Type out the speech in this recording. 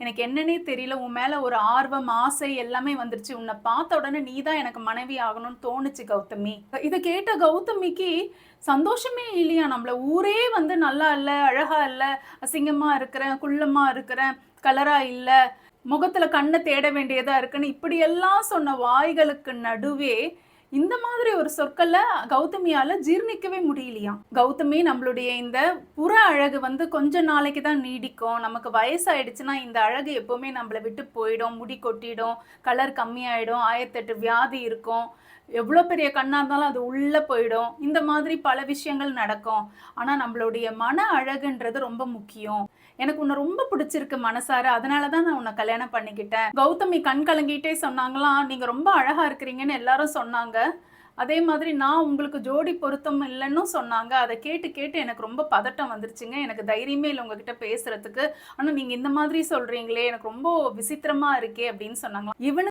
எனக்கு என்னன்னே தெரியல. உன் மேல ஒரு ஆர்வம், ஆசை எல்லாமே வந்துருச்சு. உன்ன பார்த்த உடனே நீ தான் எனக்கு மனைவி ஆகணும்னு தோணுச்சு கௌதமி." இத கேட்ட கௌதமிக்கு சந்தோஷமே இல்லையாம். நம்மள ஊரே வந்து நல்லா இல்ல, அழகா இல்ல, அசிங்கமா இருக்கிறேன், குள்ளமா இருக்கிறேன், கலரா இல்ல, முகத்துல கண்ண தேட வேண்டியதா இருக்குன்னு இப்படியெல்லாம் சொன்ன வாய்களுக்கு நடுவே, இந்த மாதிரி ஒரு சொற்கள கௌதமியால ஜீரணிக்கவே முடியலையாம். கௌதமி, நம்மளுடைய இந்த புற அழகு வந்து கொஞ்ச நாளைக்கு தான் நீடிக்கும். நமக்கு வயசாயிடுச்சுன்னா இந்த அழகு எப்பவுமே நம்மள விட்டு போயிடும். முடி கொட்டிடும், கலர் கம்மியாயிடும், 1008 வியாதி இருக்கும். எவ்வளோ பெரிய கண்ணா இருந்தாலும் அது உள்ள போயிடும். இந்த மாதிரி பல விஷயங்கள் நடக்கும். ஆனா நம்மளுடைய மன அழகுன்றது ரொம்ப முக்கியம். எனக்கு உன்ன ரொம்ப பிடிச்சிருக்கு மனசார. அதனால தான் நான் உன்ன கல்யாணம் பண்ணிக்கிட்டேன். கௌதமி கண் கலங்கிட்டே சொன்னாங்களாம், "நீங்க ரொம்ப அழகா இருக்கிறீங்கன்னு எல்லாரும் சொன்னாங்க. அதே மாதிரி நான் உங்களுக்கு ஜோடி பொருத்தம் இல்லன்னும் சொன்னாங்க." அத கேட்டு கேட்டு எனக்கு ரொம்ப பதட்டம் வந்துருச்சுங்க. எனக்கு தைரியமே இல்ல உங்ககிட்ட பேசுறதுக்கு. ஆனா நீங்க இந்த மாதிரி சொல்றீங்களே, எனக்கு ரொம்ப விசித்திரமா இருக்கே அப்படின்னு சொன்னாங்களாம். இவனு